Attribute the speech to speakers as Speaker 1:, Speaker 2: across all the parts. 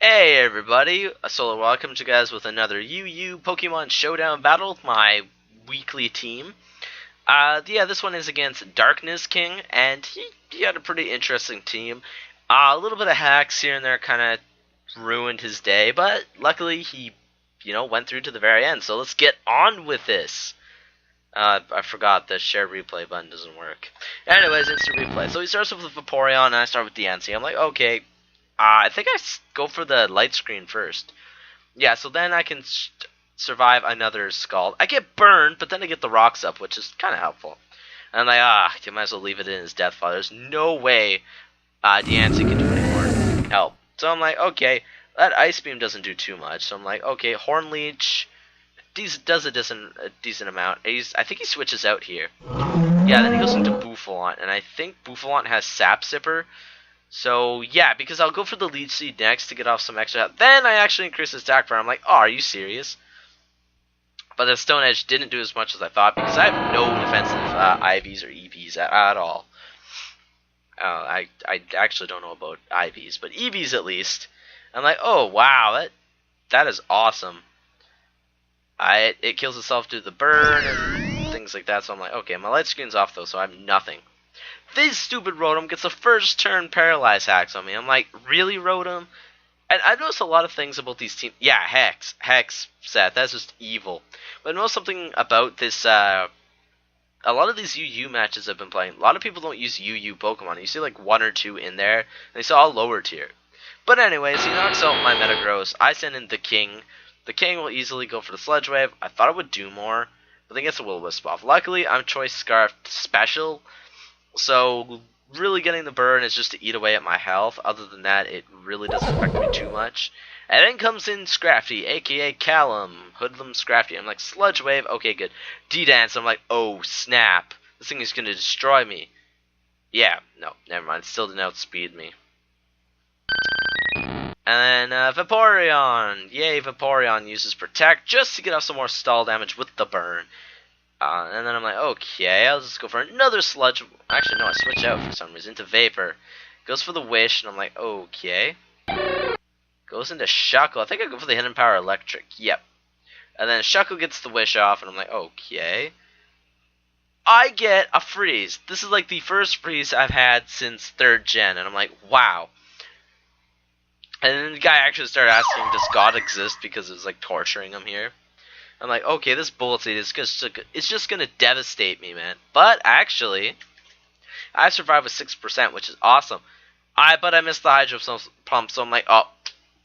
Speaker 1: Hey everybody, so welcome to you guys with another UU Pokemon Showdown battle, my weekly team. Yeah, this one is against Darknezzking, and he had a pretty interesting team. A little bit of hacks here and there kind of ruined his day, but luckily he, went through to the very end, so let's get on with this. I forgot the share replay button doesn't work. Anyways, instant replay. So he starts with Vaporeon, and I start with DNC. I'm like, okay, I think I go for the light screen first. Yeah, so then I can survive another Scald. I get burned, but then I get the rocks up, which is kind of helpful. And I'm like, you might as well leave it in his death fall. There's no way Deancey can do any more help. So I'm like, okay, that Ice Beam doesn't do too much. So I'm like, okay, Horn Leech does a decent amount. I think he switches out here. Yeah, then he goes into Bouffalant, and I think Bouffalant has Sap Sipper. So, yeah, because I'll go for the Leech Seed next to get off some extra health. Then I actually increase his attack power. I'm like, oh, are you serious? But the Stone Edge didn't do as much as I thought because I have no defensive IVs or EVs at all. I actually don't know about IVs, but EVs at least. I'm like, oh, wow, that is awesome. It kills itself due to the burn and things like that. So I'm like, okay, my light screen's off, though, so I have nothing. This stupid Rotom gets a first turn paralyze hacks on me. I'm like, really, Rotom? And I noticed a lot of things about these teams. Yeah, Hex set. That's just evil. But I noticed something about this. A lot of these UU matches I've been playing. A lot of people don't use UU Pokemon. You see like one or two in there. And they saw all lower tier. But anyways, he knocks out my Metagross. I send in the King. The King will easily go for the Sludge Wave. I thought it would do more, but then gets a Will-O-Wisp off. Luckily, I'm Choice Scarf Special. So, really getting the burn is just to eat away at my health. Other than that, it really doesn't affect me too much. And then comes in Scrappy, aka Callum. Hoodlum Scrappy. I'm like, Sludge Wave, okay, good. D-Dance, I'm like, oh, snap. This thing is going to destroy me. Yeah, no, never mind. It still didn't outspeed me. And then Vaporeon. Yay, Vaporeon uses Protect just to get off some more stall damage with the burn. And then I'm like, okay, I'll just go for another Sludge. Actually, no, I switch out for some reason to Vapor. Goes for the Wish, and I'm like, okay. Goes into Shuckle. I think I go for the Hidden Power Electric. Yep. And then Shuckle gets the Wish off, and I'm like, okay. I get a Freeze. This is like the first Freeze I've had since 3rd Gen, and I'm like, wow. And then the guy actually started asking, does God exist? Because it was like torturing him here. I'm like, okay, this Bullet Seed is just gonna devastate me, man. But actually, I survived with 6%, which is awesome. But I missed the Hydro Pump, so I'm like, oh,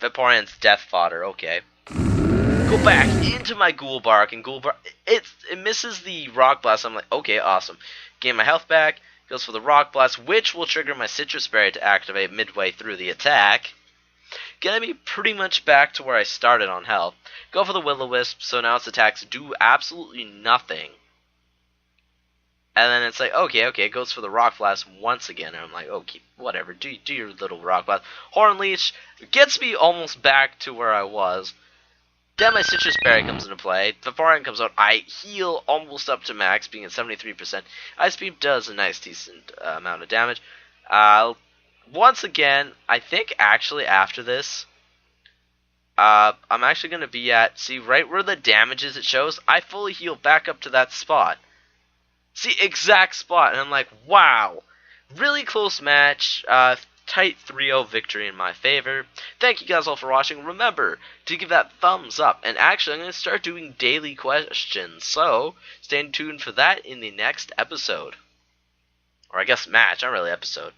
Speaker 1: Vaporeon's death fodder. Okay, go back into my Ghoul Bark, and Ghoul Bark it misses the Rock Blast. I'm like, okay, awesome. Gain my health back. Goes for the Rock Blast, which will trigger my Citrus Berry to activate midway through the attack. Getting me pretty much back to where I started on health. Go for the Will-O-Wisp, so now its attacks do absolutely nothing. And then it's like, okay, it goes for the Rock Blast once again. And I'm like, okay, whatever, do your little Rock Blast. Horn Leech gets me almost back to where I was. Then my Citrus Berry comes into play. Vaporeon comes out. I heal almost up to max, being at 73%. Ice Beam does a nice, decent amount of damage. Once again, I think actually after this, I'm actually going to be at, see, right where the damage is it shows, I fully heal back up to that spot. See, exact spot, and I'm like, wow. Really close match, tight 3-0 victory in my favor. Thank you guys all for watching. Remember to give that thumbs up, and actually I'm going to start doing daily questions, so stay tuned for that in the next episode. Or I guess match, not really episode.